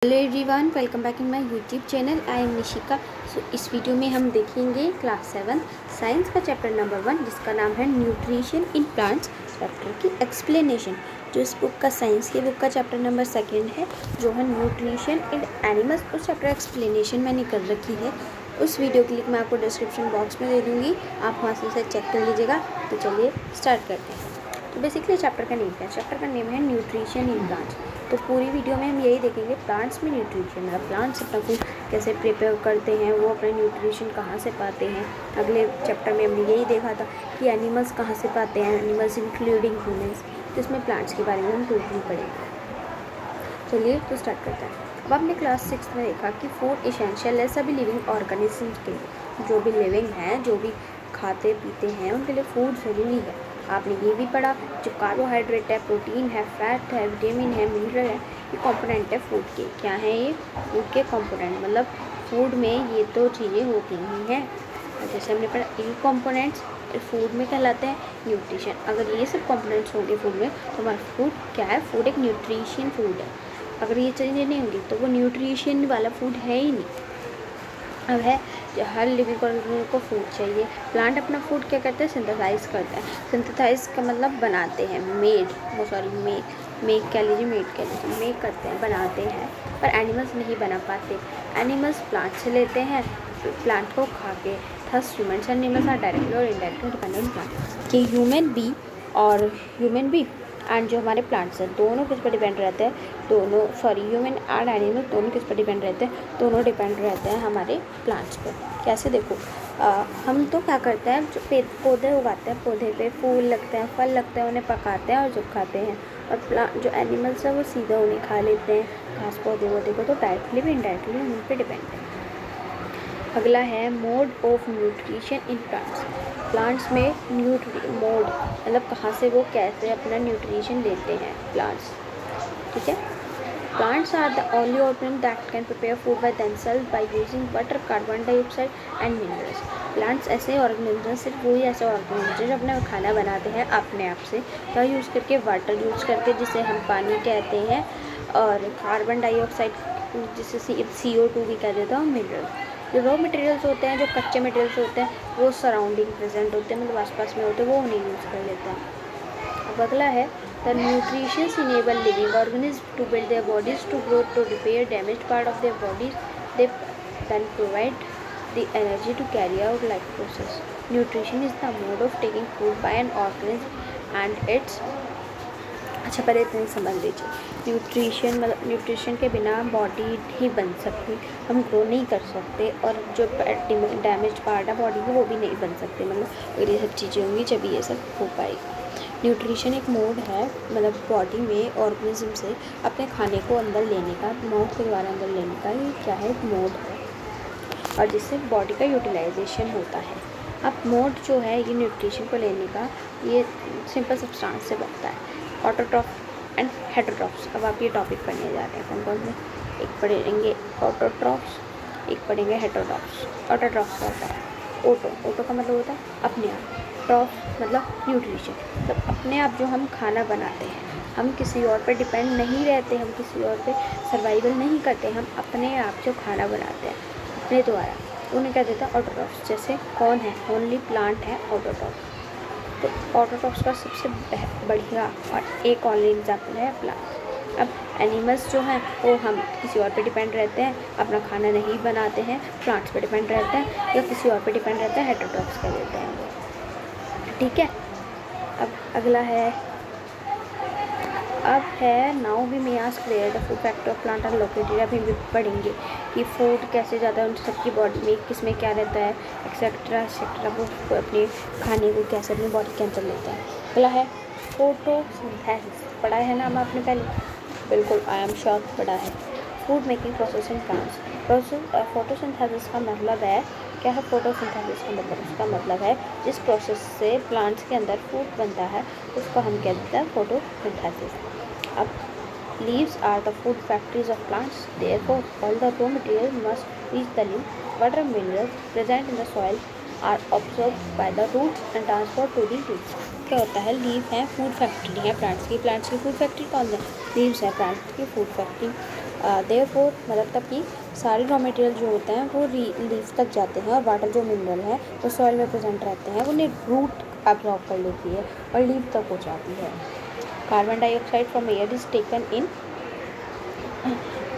Hello everyone, welcome back in my YouTube channel. I am Nishika. इस video में हम देखेंगे क्लास 7 साइंस का चैप्टर नंबर 1 जिसका नाम है न्यूट्रिशन इन प्लांट्स, चैप्टर की एक्सप्लेनेशन। जो इस बुक का साइंस की बुक का चैप्टर नंबर 2 है जो है न्यूट्रिशन इन एनिमल्स, उस चैप्टर एक्सप्लेनेशन मैंने कर रखी है। उस वीडियो की लिंक मैं आपको डिस्क्रिप्शन बॉक्स में दे दूँगी, आप वहाँ से उसे चेक कर लीजिएगा। तो चलिए स्टार्ट करते हैं। तो बेसिकली चैप्टर का नेम क्या है? चैप्टर का नेम है न्यूट्रिशन इन प्लांट्स। तो पूरी वीडियो में हम यही देखेंगे प्लांट्स में न्यूट्रिशन, मतलब प्लांट्स अपना फूड कैसे प्रिपेयर करते हैं, वो अपना न्यूट्रिशन कहाँ से पाते हैं। अगले चैप्टर में हमने यही देखा था कि एनिमल्स कहाँ से पाते हैं, एनिमल्स इंक्लूडिंग ह्यूमंस। तो इसमें प्लांट्स के बारे में हम टोटली पढ़ेंगे। चलिए तो स्टार्ट करते हैं। अब आपने क्लास 6 में देखा कि फूड इसेंशियल है सभी लिविंग ऑर्गेनिजम्स के लिए। जो भी लिविंग हैं, जो भी खाते पीते हैं, उनके लिए फूड ज़रूरी है। आपने ये भी पढ़ा जो कार्बोहाइड्रेट है, प्रोटीन है, फैट है, विटामिन है, मिनरल है, ये कंपोनेंट है फूड के। क्या है ये? फूड के कंपोनेंट, मतलब फूड में ये तो चीज़ें होती ही हैं। जैसे हमने पढ़ा ये कंपोनेंट्स फूड में कहलाते हैं न्यूट्रिशन। अगर ये सब कंपोनेंट्स होंगे फूड में तो हमारा फूड क्या है? फूड एक न्यूट्रिशन फूड है। अगर ये चीज़ें नहीं होंगी तो वो न्यूट्रिशन वाला फूड है ही नहीं। अब है हर लिविंग ऑर्गेनिज्म को फूड चाहिए। प्लांट अपना फूड क्या करते हैं? सिंथेसाइज करते हैं। सिंथेसाइज का मतलब बनाते हैं, मेक कह लीजिए, मेक करते हैं, बनाते हैं। पर एनिमल्स नहीं बना पाते। एनिमल्स प्लांट से लेते हैं, प्लांट को खा के। Thus humans animals are directly और इनडायरेक्टली डिपेंडेंट प्लांट कि ह्यूमन बी एंड जो हमारे प्लांट्स हैं दोनों किस पर डिपेंड रहते हैं? ह्यूमन एंड एनिमल दोनों किस पर डिपेंड रहते हैं? दोनों डिपेंड रहते हैं हमारे प्लांट्स पर। कैसे? देखो, हम तो क्या करते हैं, जो पौधे उगाते हैं, पौधे पे फूल लगते हैं, फल लगते हैं, उन्हें पकाते हैं और जब खाते हैं। और जो एनिमल्स हैं वो सीधा उन्हें खा लेते हैं, घास पौधे को, तो डायरेक्टली भी इनडायरेक्टली उन पर डिपेंड है। अगला है mode of nutrition in plants. Plants में मोड मतलब कहाँ से वो कैसे अपना न्यूट्रिशन लेते हैं प्लांट्स। ठीक है। Plants are the only organism that can prepare food by themselves by using water, carbon dioxide and minerals. Plants ऐसे ऑर्गेनिज्म, सिर्फ वही ऐसे ऑर्गेनिज्म जो अपना खाना बनाते हैं अपने आप से। क्या यूज़ करके? वाटर यूज़ करके, जिसे हम पानी कहते हैं, और कार्बन डाइऑक्साइड जिसे CO2 भी कह देते हैं, और मिनरल। जो रॉ मटेरियल्स होते हैं, जो कच्चे मटेरियल्स होते हैं, वो सराउंडिंग प्रेजेंट होते हैं, मतलब आसपास में होते हैं, वो उन्हें यूज़ कर लेते हैं। अब अगला है the nutrients enable living organism to build their bodies, to grow, to repair damaged part of their bodies. They then provide the energy to carry out life process. Nutrition is the mode of taking food by an organism and its. अच्छा, पहले इतने समझ लीजिए। Nutrition मतलब nutrition के बिना body ही बन सकती, हम ग्रो नहीं कर सकते, और जो डैमेज पार्ट है बॉडी की वो भी नहीं बन सकते। मतलब अगर ये सब चीज़ें होंगी जब ये सब हो पाएगी। न्यूट्रिशन एक मोड है, मतलब बॉडी में ऑर्गेनिज्म से अपने खाने को अंदर लेने का, माउथ के द्वारा अंदर लेने का, ये क्या है? एक मोड है, और जिससे बॉडी का यूटिलाइजेशन होता है। अब मोड जो है ये न्यूट्रिशन को लेने का, ये सिंपल सब्सटेंस से बनता है, ऑटोट्रॉफ एंड हेटरोट्रॉफ्स। अब आप ये टॉपिक पढ़ने जा रहे हैं कौन कौन से? एक पढ़ेंगे ऑटोट्रॉफ्स, एक पढ़ेंगे हेटरोट्रॉफ्स। ऑटोट्रॉफ्स का होता है ओटो का मतलब होता है अपने आप, ट्रॉफ मतलब न्यूट्रिशन, मतलब अपने आप जो हम खाना बनाते हैं। हम किसी और पे डिपेंड नहीं रहते, हम किसी और पे सर्वाइवल नहीं करते, हम अपने आप जो खाना बनाते हैं अपने द्वारा, उन्हें क्या देता है? ऑटोट्रॉफ्स। जैसे कौन है? ओनली प्लांट है ऑटोट्रॉफ। तो ऑटोट्रॉफ्स का सबसे बढ़िया और एक ऑनली एग्जाम्पल है प्लांट। अब एनिमल्स जो हैं वो हम किसी और पे डिपेंड रहते हैं, अपना खाना नहीं बनाते हैं, प्लांट्स पे डिपेंड रहते हैं, या किसी और पे डिपेंड रहते हैं, हेटरोट्रॉफ्स कह देते हैं। ठीक है। अब अगला है, अब है now we may ask where the food factor of plant are located. अभी भी पढ़ेंगे कि फूड कैसे जाता है उन सबकी बॉडी में, किस में क्या रहता है, एक्सेट्रा एक्सेट्रा। वो अपने खाने को कैसे अपनी बॉडी के अंदर लेता है। अगला है फोटोसिंथेसिस। पढ़ा है ना आपने पहले? बिल्कुल, आई एम श्योर पढ़ा है। Food making process in plants. Photosynthesis का मतलब है क्या है? फोटोसिंथेसिस का मतलब, उसका मतलब है जिस प्रोसेस से प्लांट्स के अंदर फूड बनता है उसको हम कहते हैं फोटोसिंथेसिस। अब leaves are the food factories of plants. Therefore, all the raw materials must reach the leaf. Water minerals present in the soil are absorbed by the roots and transferred to the leaves. क्या होता है? Leaf है food factory है plants की। Plants की food factory कौन है? Leaves है प्लांट्स की फूड फैक्ट्री। देयरफॉर मतलब तब कि सारे रॉ मटेरियल जो होते हैं वो लीफ तक जाते हैं और वाटर जो मिनरल है वो सॉइल में प्रेजेंट रहते हैं, उन्हें रूट एब्जॉर्ब कर लेती है और लीफ तक पहुँचाती है। Carbon dioxide from air is taken in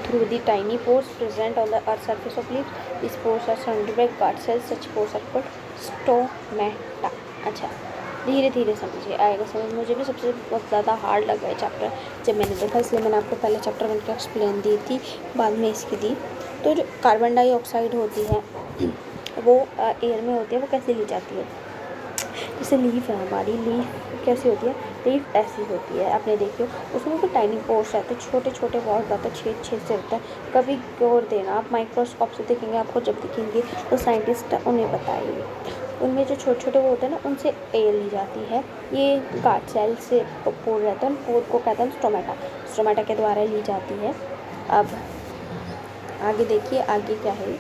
through the tiny pores present on the earth's surface of leaves. These pores are surrounded by guard cells. Such pores are called stomata. अच्छा, धीरे धीरे समझिए, आएगा समझ। मुझे भी सबसे बहुत ज़्यादा हार्ड लगा है चैप्टर जब मैंने देखा, इसलिए मैंने आपको पहले चैप्टर 1 की एक्सप्लेन दी थी, बाद में इसकी दी। तो जो कार्बन डाइऑक्साइड होती है वो एयर में होती है, वो कैसे ली जाती है? जैसे लीफ है हमारी, लीफ कैसी होती है? लीफ ऐसी होती है, आपने देखी हो, उसमें कोई टाइनी पोर्स रहते हैं, छोटे छोटे बहुत ज़्यादा छेद छेद से होता है। कभी गौर देना, आप माइक्रोस्कोप से देखेंगे, आपको जब दिखेंगे तो साइंटिस्ट उन्हें बताएंगे। उनमें जो छोटे छोटे वो होते हैं ना, उनसे एयर ली जाती है। ये गार्ड सेल से पोर रहता है, पोर को कहते हैं स्टोमेटा, स्टोमेटा के द्वारा ली जाती है। अब आगे देखिए, आगे क्या है।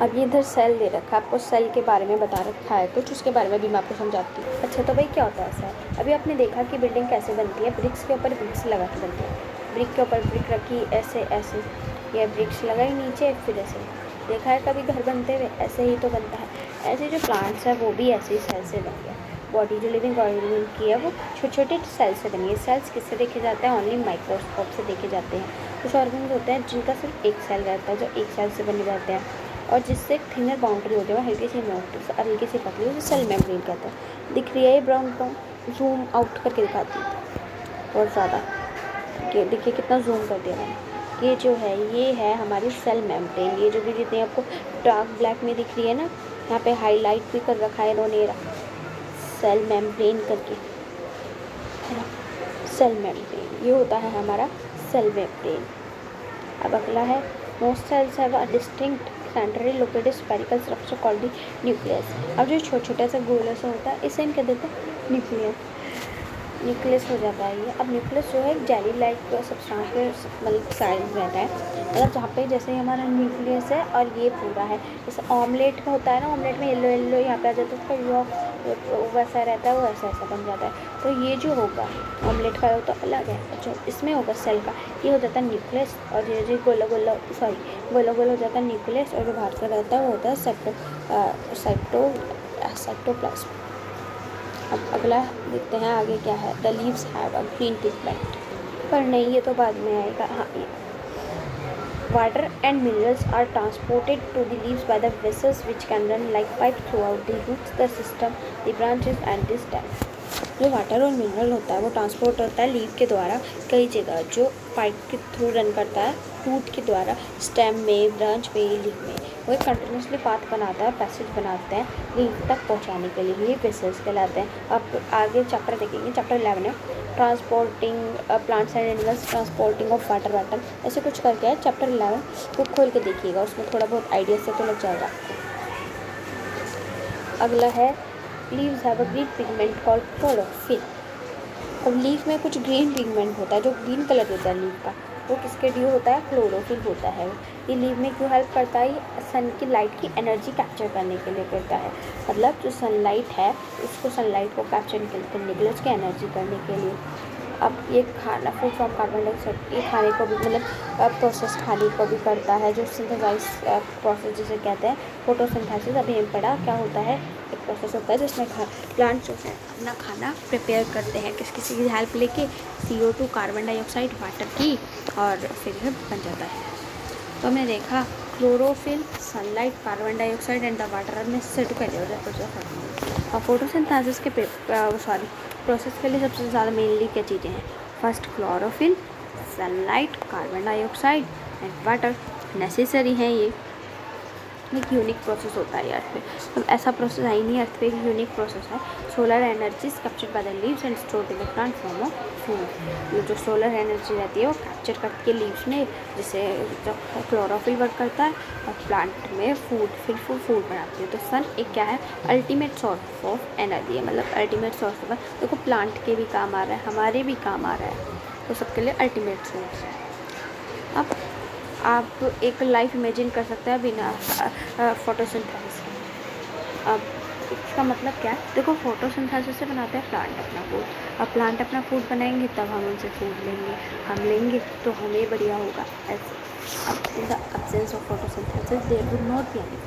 अब ये इधर सेल दे रखा है, आपको सेल के बारे में बता रखा है कुछ, उसके बारे में भी मैं आपको समझाती हूँ। अच्छा, तो भाई क्या होता है ऐसा? अभी आपने देखा कि बिल्डिंग कैसे बनती है, ब्रिक्स के ऊपर ब्रिक्स लगा के बनती है। ब्रिक के ऊपर ब्रिक रखी, ऐसे ऐसे, ये ब्रिक्स लगाई नीचे, फिर ऐसे। देखा है कभी घर बनते हुए? ऐसे ही तो बनता है। ऐसे जो प्लांट्स है वो भी ऐसे ही सेल से बन गया। बॉडी जो लिविंग ऑर्गेनिज्म की है वो छोटे छोटे सेल से बनी है। सेल्स किससे देखे जाते हैं? ओनली माइक्रोस्कोप से देखे जाते हैं। कुछ ऑर्गेनिज्म होते हैं जिनका सिर्फ एक सेल रहता है, जो एक सेल से बने रहते हैं और जिससे थिनर बाउंड्री होती है, वो हल्की सी मोटी और हल्की सी पतली, उसे सेल मेम्ब्रेन कहते हैं। दिख रही है ये ब्राउन ब्राउन? जूम आउट करके दिखाती है बहुत ज़्यादा, देखिए कितना जूम कर दिया मैंने। ये जो है, ये है हमारी सेल मेम्ब्रेन। ये जो भी जितनी आपको डार्क ब्लैक में दिख रही है ना, यहाँ पे हाईलाइट भी कर रखा है इन्होंने, सेल मेम्ब्रेन करके, है ना, सेल मेम्ब्रेन। ये होता है हमारा सेल मेम्ब्रेन। अब अगला है, most cells have a distinct centrally located spherical structure called the nucleus. अब जो छोटा छोटा सा गोला सा होता है, इसे हम क्या देते हैं? न्यूक्लियस। न्यूक्लियस हो जाता है ये। अब न्यूक्लियस जो है एक जेली लाइक सब्सटेंस के मतलब साइज रहता है, मतलब जहाँ पे जैसे हमारा न्यूक्लियस है और ये पूरा है, जैसे ऑमलेट का होता है ना, ऑमलेट में येलो येलो यहाँ पे आ जाता है, उसका यॉक वैसा रहता है, वो ऐसा ऐसा बन जाता है। तो ये जो होगा ऑमलेट का तो अलग है, जो इसमें होगा सेल का, ये हो जाता है न्यूक्लियस। और ये जो गोला गोला गोला गोला हो जाता है न्यूक्लियस, और जो बाहर का रहता है वो होता है साइटोप्लाज्म। अब अगला देखते हैं आगे क्या है। The leaves have a green pigment, पर नहीं, ये तो बाद में आएगा। हाँ, ये water and minerals are transported to the leaves by the vessels which can run like pipe throughout the roots, the system, the branches and the stem. जो वाटर और मिनरल होता है वो ट्रांसपोर्ट होता है लीव के द्वारा कई जगह, जो पाइप के थ्रू रन करता है रूट के द्वारा, स्टेम में, ब्रांच में, लीव में। वो एक कंटिन्यूसली पाथ बनाता है, पैसेज बनाते हैं लीव तक पहुंचाने के लिए। ये वेसल्स कहलाते हैं। आप आगे चैप्टर देखेंगे, चैप्टर 11 है transporting plants and animals, transporting of water, ऐसे कुछ करके है चैप्टर 11, वो खोल के देखिएगा, उसमें थोड़ा बहुत आइडिया से तो लग जाएगा आपको। अगला है, leaves have a green pigment called chlorophyll. अब लीफ में कुछ ग्रीन पिगमेंट होता है, जो ग्रीन कलर होता है लीफ का, वो किसके ड्यू होता है? क्लोरोफिल होता है। ये लीफ में क्यों हेल्प करता है? ये सन की लाइट की एनर्जी कैप्चर करने के लिए करता है। मतलब जो सनलाइट है उसको, सनलाइट को कैप्चर करने के लिए, उसकी एनर्जी करने के लिए। अब ये खाना, फूड फ्रॉम कार्बन डाइऑक्साइड, ये खाने को भी मतलब प्रोसेस खाने को भी करता है, जो सिंथेसाइज प्रोसेस जिसे कहते हैं फोटोसिंथेसिस। अभी हम पढ़ा क्या होता है, एक प्रोसेस होता है जिसमें प्लांट्स जो है अपना खाना प्रिपेयर करते हैं किसी की हेल्प लेके, CO2 कार्बन डाइऑक्साइड वाटर की, और फिर यह बन जाता है। तो हमने देखा chlorophyll, sunlight, carbon dioxide and the water में से टू और फोटोसिंथेसिस के प्रोसेस के लिए सबसे ज़्यादा मेनली क्या चीज़ें हैं? First chlorophyll, sunlight, carbon dioxide and water necessary हैं। ये एक यूनिक प्रोसेस होता है अर्थ पे, तो ऐसा प्रोसेस है ही नहीं अर्थ पे, एक यूनिक प्रोसेस है। Solar energy captured by the leaves and stored in the plant form of food. ये जो सोलर एनर्जी रहती है वो कैप्चर करके लीव्स में, जिससे जब क्लोरोफिल वर्क करता है और प्लांट में फूड बनाती है। तो सन एक क्या है? अल्टीमेट सोर्स ऑफ एनर्जी है, मतलब अल्टीमेट सोर्स ऑफ, देखो प्लांट के भी काम आ रहा है, हमारे भी काम आ रहा है, तो सबके लिए अल्टीमेट सोर्स है। अब आप एक लाइफ इमेजिन कर सकते हैं बिना फोटोसिंथेसिस के। अब इसका मतलब क्या है, देखो फोटोसिंथेसिस से बनाते हैं प्लांट अपना फूड। अब प्लांट अपना फूड बनाएंगे तब हम उनसे फूड लेंगे, हम लेंगे तो हमें बढ़िया होगा ऐसे। अब in the absence of photosynthesis there would not be any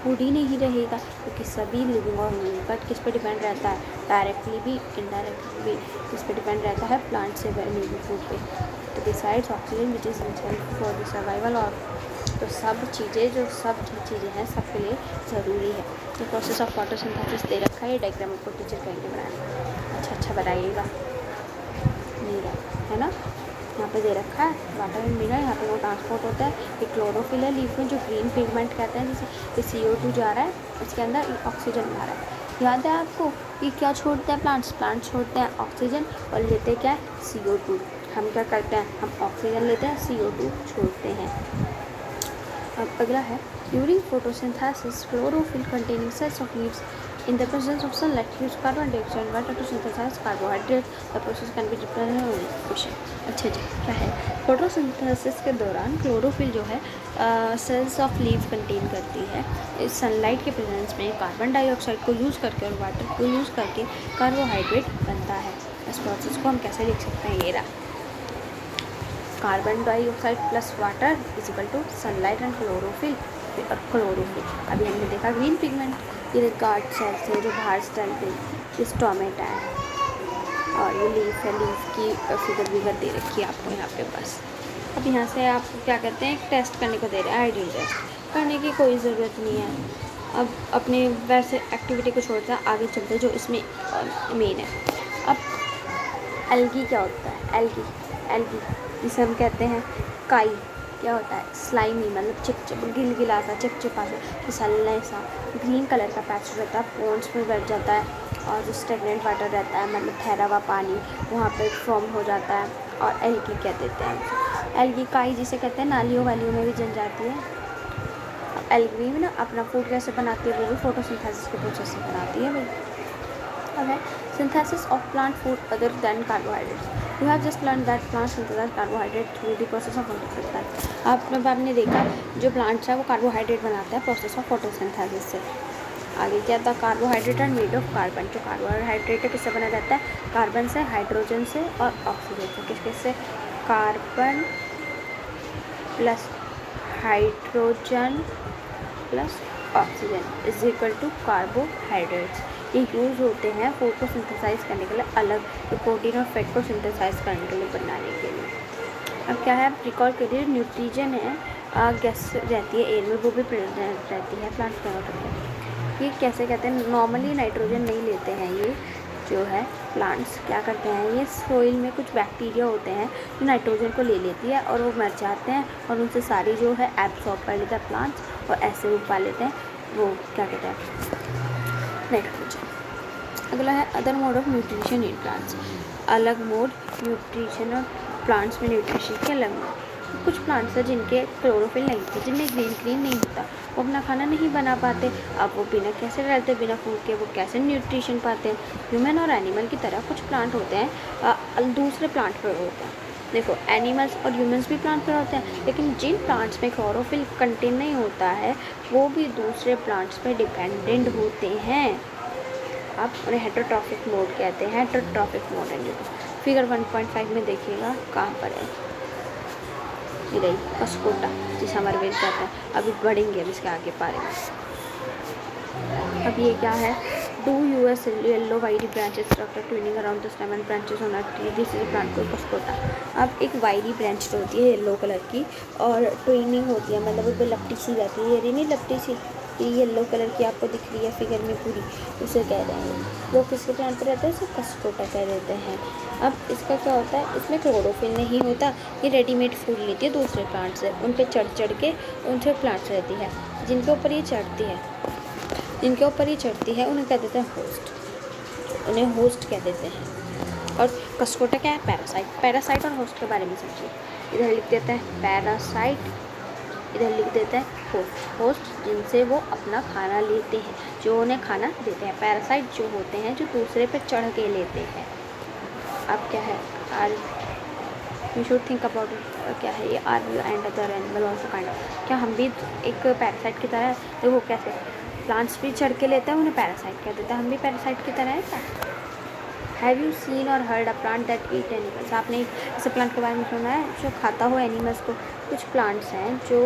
food ही नहीं रहेगा, क्योंकि सभी लिविंग ऑर्गेनिज्म किस पे डिपेंड रहता है, डायरेक्टली भी इनडायरेक्टली भी किस पे डिपेंड रहता है, प्लांट से बने फूड पे। तो besides oxygen which is essential for the survival of, तो सब चीज़ें हैं सबके लिए ज़रूरी है। तो प्रोसेस ऑफ फोटोसिंथेसिस दे रखा है, ये डायग्राम आपको टीचर कहेंगे बनाना, अच्छा बनाइएगा। मीरा है ना, यहाँ पे दे रखा है वाटर एंड मीरा, यहाँ पे वो ट्रांसपोर्ट होता है। ये क्लोरोफिल है लीफ में, जो ग्रीन पिगमेंट कहते हैं, जैसे ये CO2 जा रहा है, इसके अंदर ऑक्सीजन जा रहा है। याद है आपको कि क्या छोड़ते हैं प्लांट्स छोड़ते हैं ऑक्सीजन और लेते हैं क्या है, CO2। हम क्या करते हैं, हम ऑक्सीजन लेते हैं, CO2 छोड़ते हैं। अब अगला है, during photosynthesis chlorophyll containing cells of leaves in the presence of sunlight use carbon dioxide and water to synthesize carbohydrates. The process can be efficient. अच्छा जी, क्या है, फोटोसिंथेसिस के दौरान क्लोरोफिल जो है सेल्स ऑफ लीव कंटेन करती है। इस सनलाइट के प्रेजेंस में कार्बन डाइऑक्साइड को यूज़ करके और वाटर को यूज़ करके कार्बोहाइड्रेट बनता है। इस प्रोसेस को हम कैसे लिख सकते हैं, ये रहा, carbon dioxide plus water is equal to sunlight and chlorophyll. अभी हमने देखा ग्रीन पिगमेंट, ये गार्ड सेल्स है जो बाहर से चलते हैं, ये स्टोमेटा है, और ये लीफ है, लीफ की फिगर दे रखी है आपको यहाँ पे पास। अब यहाँ से आपको क्या कहते हैं, एक टेस्ट करने को दे रहे हैं, आइडियल टेस्ट करने की कोई ज़रूरत नहीं है। अब अपने वैसे एक्टिविटी को छोड़ते हैं, आगे चलते हैं जो इसमें मेन है। अब एल्गी क्या होता है, एल्गी जिसे हम कहते हैं काई, क्या होता है, स्लाइमी, मतलब गिलगिला सा, चिपचिपा सा, फिसलने सा, ग्रीन कलर का पैच रहता है, पोन्स में बैठ जाता है, और जो स्टेगनेंट वाटर रहता है, मतलब ठहरा हुआ पानी वहाँ पे फॉर्म हो जाता है, और एल्गी कह देते हैं। एल्गी काई जिसे कहते हैं नालियों वालियों में भी जम जाती है। एल्गी में ना अपना फूड कैसे बनाती है, वो भी फोटोसिंथेसिस के प्रोसेस से बनाती है भाई। अब है synthesis of plant food other than carbohydrates. You have just learn that plant synthesise carbohydrate through the process of photosynthesis. आपने देखा जो प्लांट्स है वो कार्बोहाइड्रेट बनाता है प्रोसेस ऑफ फोटोसिंथेसिस से। आगे क्या था, carbohydrate and made of carbon. जो कार्बोहाइड्रेट है किससे बना जाता है, कार्बन से, हाइड्रोजन से और ऑक्सीजन से। किस से, carbon plus hydrogen plus oxygen is equal to carbohydrates. ये यूज़ होते हैं फूड को सिंथेसाइज करने के लिए, अलग प्रोटीन और फैट को सिंथेसाइज करने के लिए, बनाने के लिए। अब क्या है, रिकॉल करिए, न्यूट्रिजन है, गैस रहती है एयर में, वो भी प्रेजेंट रहती है प्लांट में होते हैं। ये कैसे कहते हैं, नॉर्मली नाइट्रोजन नहीं लेते हैं, ये जो है प्लांट्स क्या करते हैं, ये सोइल में कुछ बैक्टीरिया होते हैं जो नाइट्रोजन को ले लेती है और वो मर जाते हैं, और उनसे सारी जो है एब्सॉर्ब कर लेता है प्लांट्स, और ऐसे वो पा लेते हैं, वो क्या कहते हैं, नाइट्रोजन। अगला है other mode of nutrition in plants. अलग मोड न्यूट्रिशन और प्लांट्स में न्यूट्रिशन के अलग मोड। कुछ प्लांट्स हैं जिनके क्लोरोफिल नहीं होते, जिनमें ग्रीन नहीं होता, वो अपना खाना नहीं बना पाते। अब वो बिना कैसे रहते, बिना फूड के वो कैसे न्यूट्रिशन पाते हैं। ह्यूमन और एनिमल की तरह कुछ प्लांट होते हैं दूसरे प्लांट पर होते हैं। देखो एनिमल्स और ह्यूमंस भी प्लांट पर होते हैं, लेकिन जिन प्लांट्स में क्लोरोफिल कंटेन नहीं होता है वो भी दूसरे प्लांट्स पर डिपेंडेंट होते हैं। अब उन्हें हेटरोट्रॉफिक मोड कहते हैं। हेटरोट्रॉफिक मोड है, फिगर 1.5 में देखिएगा कहाँ पर है, ये रही कस्कोटा जिसे हमारे वेद कहते हैं। अभी बढ़ेंगे अब इसके आगे बारे में। अब ये क्या है, to us yellow wiry branches structure twining around the stem and branches on a tree, this is plant called cuscuta. अब एक वाइरी ब्रांच होती है येलो कलर की, और ट्विनिंग होती है, मतलब उसमें लपटी सी जाती है, ये नहीं लपटी सी, ये येलो कलर की आपको दिख रही है फिगर में पूरी, उसे कह रहे हैं। वो किसके प्लांट पर रहते हैं, इसे कस्कोटा कह देते हैं। अब इसका क्या होता है, इसमें क्लोरोफिल नहीं होता, ये रेडीमेड फूड लेती है दूसरे प्लांट से, उन पर चढ़ के उनसे प्लांट्स रहती है, जिनके ऊपर ये चढ़ती है उन्हें कह देते हैं होस्ट, उन्हें होस्ट कह देते हैं। और कस्कोटा क्या है, पैरासाइट और होस्ट के बारे में समझिए। इधर लिख देते हैं पैरासाइट, इधर लिख देते हैं होस्ट जिनसे वो अपना खाना लेते हैं, जो उन्हें खाना देते हैं। पैरासाइट जो होते हैं जो दूसरे पे चढ़ के लेते हैं। अब क्या है, are we should think about क्या है ये, are and other animal also kind of, क्या हम भी एक पैरासाइट की तरह, देखो कैसे प्लांट्स भी चढ़ के लेते हैं, उन्हें पैरासाइट कह देते हैं। हम भी पैरासाइट की तरह हैं क्या? हैव यू सीन और heard a plant that eat animals? आपने ऐसे प्लांट के बारे में सुना है जो खाता हो एनिमल्स को? कुछ प्लांट्स हैं जो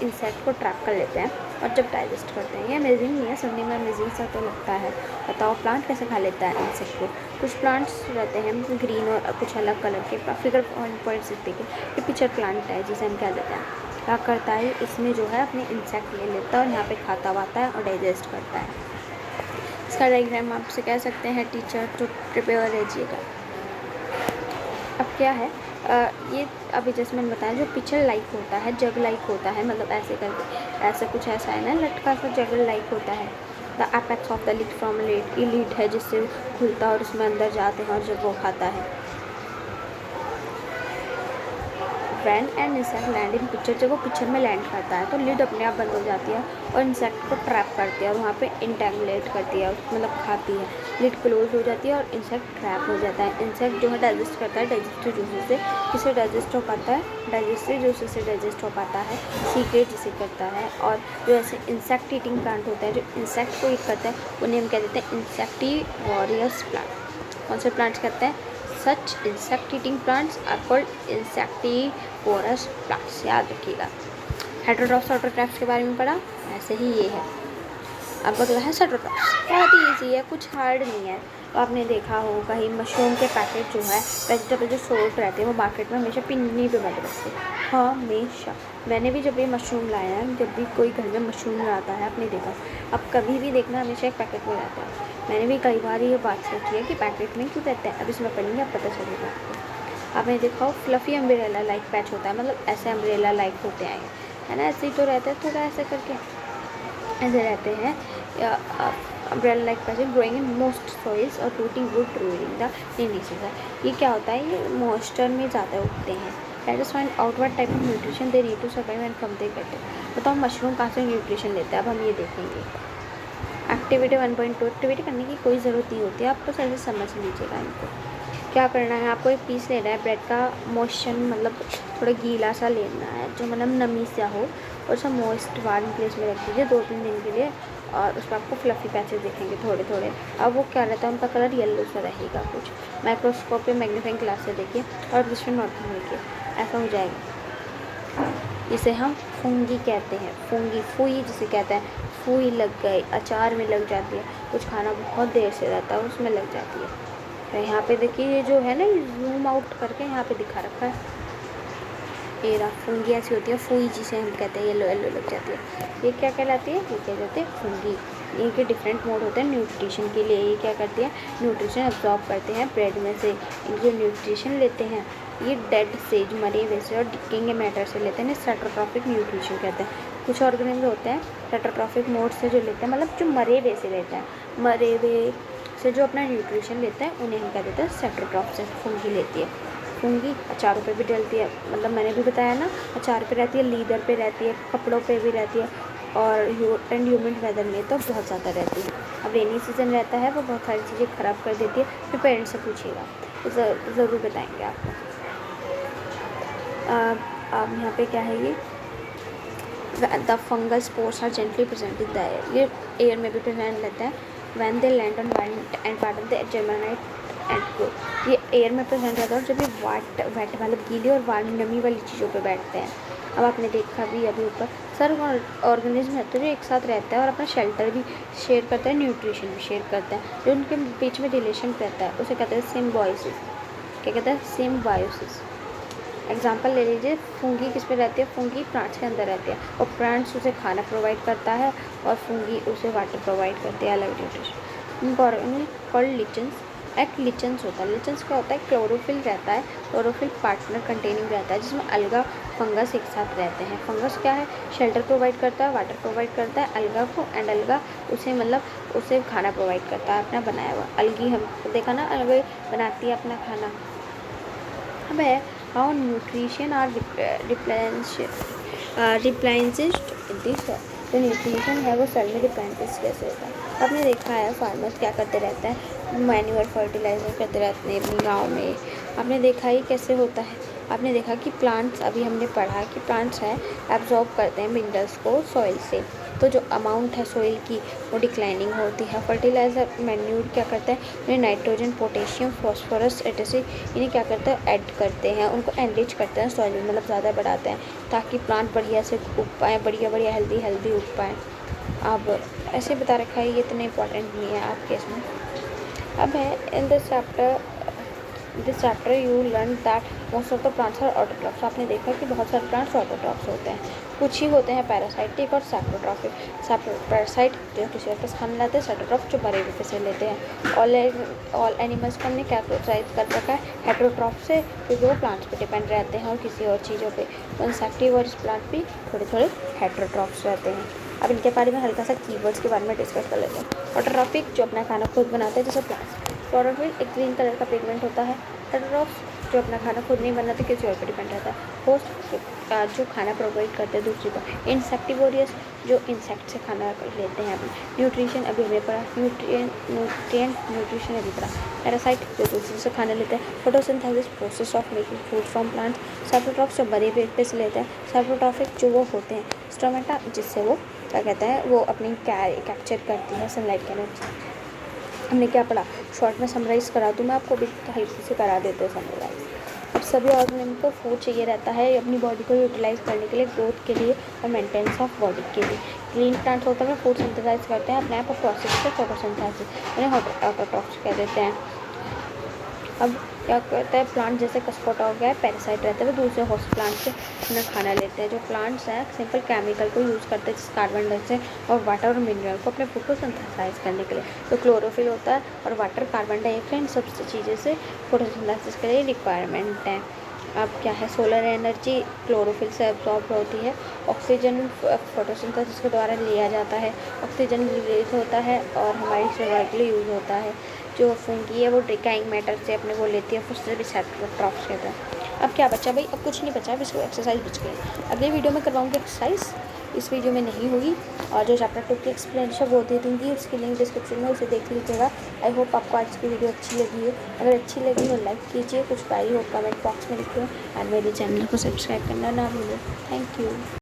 इंसेक्ट को ट्रैप कर लेते हैं और जब डाइजेस्ट करते हैं। ये अमेजिंग नहीं है, सुनने में अमेजिंग सा तो लगता है। बताओ प्लांट कैसे खा लेता है इंसेक्ट को? कुछ प्लांट्स रहते हैं ग्रीन और कुछ अलग कलर के, फिगर पॉइंट सकते हैं कि पिक्चर प्लांट है जिसे हम कह देते हैं। क्या करता है इसमें जो है अपने इंसेक्ट ले लेता है और यहाँ पे खाता वाता है और डाइजेस्ट करता है। इसका डायग्राम आपसे कह सकते हैं टीचर तो प्रिपेयर रहिएगा। अब क्या है ये अभी जैसे मैंने बताया जो पिक्चर लाइक होता है, जग लाइक होता है, मतलब ऐसे करके ऐसा कुछ ऐसा है ना, लटका सा जग लाइक होता है। The apex of the lid from lid, ये लीड है जिससे खुलता है और उसमें अंदर जाते हैं और जब वो खाता है। When and insect land in pitcher, जब वो पिक्चर में लैंड करता है तो लिड अपने आप बंद हो जाती है और इंसेक्ट को ट्रैप करती है और वहाँ पे इंटेंगुलेट करती है, मतलब खाती है। लिड क्लोज हो जाती है और इंसेक्ट ट्रैप हो जाता है। इंसेक्ट जो है डाइजेस्ट करता है डाइजेस्टिव जूसेस से। किसे डाइजेस्ट हो पाता है? डाइजेस्टिव जूसेस से डाइजेस्ट हो पाता है, सीक्रेट जिसे करता है। और जो ऐसे इंसेक्ट ईटिंग प्लांट होता है जो इंसेक्ट को ईट करता है उन्हें हम कह देते हैं इंसेक्टिवोरियस प्लांट। कौन से प्लांट्स कहते हैं? Such insect eating plants are called insectivorous plants. याद रखिएगा। हेटेरोट्रॉप्स ऑटोट्रॉप्स के बारे में पढ़ा, ऐसे ही ये है। अब अगला है सेटरोट्रॉप्स। बहुत ही ईजी है, कुछ हार्ड नहीं है। तो आपने देखा हो कहीं मशरूम के पैकेट जो है वेजिटेबल जो सोल्ड रहते हैं वो मार्केट में हमेशा पिन्नी पे बंद रहते हैं। हाँ हमेशा। मैंने भी जब ये मशरूम लाया है, जब भी कोई घर में मशरूम लाता है आपने देखा, अब कभी भी देखना हमेशा एक पैकेट में रहता है। मैंने भी कई बार ये बात सोची है कि पैकेट में क्यों रहता है, अब इसमें पढ़ेंगे अब पता चलेगा आपको। आपने देखा हो फ्लफ़ी अम्ब्रेला लाइक पैच होता है, मतलब ऐसे अम्ब्रेला लाइक होते हैं, है ना, ऐसे ही तो रहता है, थोड़ा ऐसे करके ऐसे रहते हैं। Umbrella like patches growing in most soils और rooting wood during the rainy season. ये क्या होता है? ये मॉइस्चर में ज़्यादा उगते हैं। Let's find outward type of nutrition they need to survive and from they get it. बताओ मशरूम कहाँ से न्यूट्रिशन लेता है? अब हम ये देखेंगे। एक्टिविटी 1.2 एक्टिविटी करने की कोई ज़रूरत नहीं होती है, आप बस ऐसे समझ लीजिएगा इनको। क्या करना है आपको? एक पीस लेना है ब्रेड का, मोशन मतलब थोड़ा गीला सा लेना है जो मतलब नमी सा हो, और सब मॉइस्ट वार्म प्लेस में रख दीजिए 2-3 दिन के लिए, और उसमें आपको फ्लफ़ी पैचेस दिखेंगे थोड़े थोड़े। अब वो क्या रहता है, उनका कलर येलो सा रहेगा कुछ। माइक्रोस्कोप पे मैग्नीफाइंग ग्लास से देखिए और डिस्टेंस नॉर्थ देखिए, ऐसा हो जाएगा। इसे हम फूंगी कहते हैं, फूंगी, फूई जिसे कहते हैं। फूई लग गई, अचार में लग जाती है, कुछ खाना बहुत देर से रहता है उसमें लग जाती है। तो यहाँ पे देखिए ये जो है ना, ये जूम आउट करके यहाँ पे दिखा रखा है, ये रहा फूंगी ऐसी होती है, फूई जिसे हम कहते हैं, येलो येलो लग जाती है। ये क्या कहलाती है? ये क्या कहते हैं? फूंगी। इनके डिफरेंट मोड होते हैं न्यूट्रिशन के लिए। ये क्या करती है? न्यूट्रिशन एब्जॉर्ब करते हैं ब्रेड में से। जो न्यूट्रिशन लेते हैं ये डेड से, जो मरे हुए से और डिकेइंग मैटर से लेते हैं, सेटरोट्रॉपिक न्यूट्रिशन कहते हैं। कुछ ऑर्गेनिज्म होते हैं सेटरोट्रॉपिक मोड से जो लेते हैं, मतलब जो मरे हुए से लेते हैं, मरे हुए से जो अपना न्यूट्रिशन लेते हैं उन्हें हम कह देते हैं सेटरोट्रॉप से। फूंगी लेती है। फूंगी अचारों पे भी डलती है, मतलब मैंने भी बताया ना, अचार पे रहती है, लीदर पे रहती है, कपड़ों पे भी रहती है, और ह्यूमिड वेदर में तो बहुत ज़्यादा रहती है। अब रेनी सीज़न रहता है वो बहुत सारी चीज़ें ख़राब कर देती है, फिर पेरेंट्स से पूछिएगा तो ज़रूर बताएंगे आपको। अब यहाँ पे क्या है, ये the fungal spores are gently present in the air. ये एयर में भी प्रेजेंट रहता है। When they land on wet and pattern they germinate and grow. ये एयर में प्रेजेंट रहता है और जब ये वेट मतलब गीली और वार्म नमी वाली चीज़ों पे बैठते हैं। अब आपने देखा भी अभी ऊपर सर ऑर्गेनिज्म है तो जो एक साथ रहता है और अपना शेल्टर भी शेयर करता है, न्यूट्रिशन भी शेयर करता है। जो उनके बीच में रिलेशन रहता है उसे कहते हैं सिम्बायोसिस। क्या कहते हैं? सिम्बायोसिस। एग्जाम्पल ले लीजिए, फूंगी किस पे रहती है? फूंगी प्लांट्स के अंदर रहती है और प्लांट्स उसे खाना प्रोवाइड करता है और फूंगी उसे वाटर प्रोवाइड करती है, अलग न्यूट्रिशन। कॉल्ड लिचन्स। एक लिचन्स होता है। लिचन्स क्या होता है? क्लोरोफिल रहता है, क्लोरोफिल पार्टनर कंटेनिंग रहता है जिसमें अलगा फंगस एक साथ रहते हैं। फंगस क्या है? शेल्टर प्रोवाइड करता है, वाटर प्रोवाइड करता है अलगा को, एंड अलगा उसे मतलब उसे खाना प्रोवाइड करता है अपना बनाया हुआ। अलगी हम देखा ना, अलग बनाती है अपना खाना। अब है how nutrition are replenished in this. जो न्यूट्रिशन है वो सेल में रिप्लेनिश कैसे होता है? आपने देखा है फार्मर्स क्या करते रहते हैं, मैन्युअल फर्टिलाइजर करते रहते हैं अपने गाँव में। आपने देखा ही कैसे होता है। आपने देखा कि प्लांट्स, अभी हमने पढ़ा कि प्लांट्स हैं एब्जॉर्ब करते हैं मिनरल्स को सॉइल से, तो जो अमाउंट है सोइल की वो डिक्लाइनिंग होती है। फर्टिलाइज़र मैन्यूर क्या करता है, उन्हें नाइट्रोजन, पोटेशियम, फॉस्फोरस एटसे इन्हें क्या करता है, ऐड करते हैं, उनको एनरिच करते हैं सॉइल में, मतलब ज़्यादा बढ़ाते हैं ताकि प्लांट बढ़िया से उग पाएँ, बढ़िया हेल्दी उग पाएँ। अब ऐसे बता रखा है, ये इतने इंपॉर्टेंट नहीं है आपके इसमें। अब है in this chapter you learn that most of the plants are autotrophs. आपने देखा कि बहुत सारे प्लांट्स ऑटोट्रॉफ्स होते हैं, कुछ ही होते हैं पैरासाइटिक और सैप्रोट्रॉफिक। पैरासाइट जो किसी और पास खाना लाते हैं, सैप्रोट्रॉफ जो बड़े रूप से लेते हैं। ऑल एनिमल्स को हमने कैटेगराइज कर रखा है हेटेरोट्रॉफ से, क्योंकि वो प्लांट्स पे डिपेंड रहते हैं और किसी और चीज़ों पे। इंसेक्टिवर्स प्लांट भी थोड़े हेटेरोट्रॉफ्स रहते हैं। अब इनके बारे में हल्का सा कीवर्ड्स के बारे में डिस्कस कर लेते हैं। ऑटोट्रॉफिक जो अपना खाना खुद बनाते हैं, जैसे प्लांट्स। क्लोरोफिल एक ग्रीन कलर का पिगमेंट होता है। हेटेरोट्रॉफ्स जो अपना खाना खुद नहीं बनाते, किसी और पर डिपेंड रहता है। होस्ट जो खाना प्रोवाइड करते हैं दूसरे को। इंसेक्टिवोरियस जो इंसेक्ट से खाना लेते हैं। न्यूट्रिशन अभी हमें पढ़ा, न्यूट्रिशन अभी पढ़ा। पैरासाइट जो दूसरे से खाना लेते हैं। Photosynthesis process of making food from plants. Saprotrophs जो बड़े पेड़ से लेते हैं। सैप्रोट्रॉफिक जो वो होते हैं स्टोमेटा, जिससे वो क्या कहते हैं, वो अपनी कैप्चर करती है सनलाइट के एनर्जी। हमने क्या पढ़ा, शॉर्ट में समराइज़ करा दूँ मैं आपको, भी हल्की से करा देते हैं समराइज़। अब सभी ऑर्गेनिज्म को फूड चाहिए रहता है अपनी बॉडी को यूटिलाइज़ करने के लिए, ग्रोथ के लिए और मेंटेनेंस ऑफ बॉडी के लिए। ग्रीन प्लांट्स होते हैं फूड सिंथेसाइज करते हैं अपने आप प्रोसेस से, फोटोसिंथेसिस, उन्हें ऑटोट्रॉफ्स कह देते हैं। अब क्या करता है, प्लांट जैसे कस्कोटा हो गया है, पैरासाइट रहते हैं, वो दूसरे होस्ट प्लांट से अपना खाना लेते हैं। जो प्लांट्स हैं सिंपल केमिकल को यूज़ करते हैं, जैसे कार्बन डाइऑक्साइड और वाटर और मिनरल को अपने फूड को सिंथेसाइज करने के लिए। तो क्लोरोफिल होता है और वाटर, कार्बन डाइऑक्साइड, सब चीज़ें से फोटोसिंथेसिस के लिए रिक्वायरमेंट है। अब क्या है, सोलर एनर्जी क्लोरोफिल से एब्जॉर्ब होती है। ऑक्सीजन फोटोसिंथेसिस के द्वारा लिया जाता है। ऑक्सीजन रिलीज होता है और हमारी सर्वाइवल के लिए यूज़ होता है। जो फंगी है वो डिकाइंग मैटर से अपने वो लेती है, उससे भी सैप्रोट्रॉफ्स कहते हैं। अब क्या बचा भाई, अब कुछ नहीं बचा, अब इसको एक्सरसाइज बच गई। अगले वीडियो में करवाऊँगी एक्सरसाइज, इस वीडियो में नहीं होगी। और जो चैप्टर 2 की एक्सप्लेनेशन वो दे दूँगी, उसकी लिंक डिस्क्रिप्शन में, उसे देख लीजिएगा। आई होप आपको आज की वीडियो अच्छी लगी हो। अगर अच्छी लगी हो लाइक कीजिए, कुछ पाई हो कमेंट बॉक्स में लिखिए, और मेरे चैनल को सब्सक्राइब करना ना भूलें। Thank you.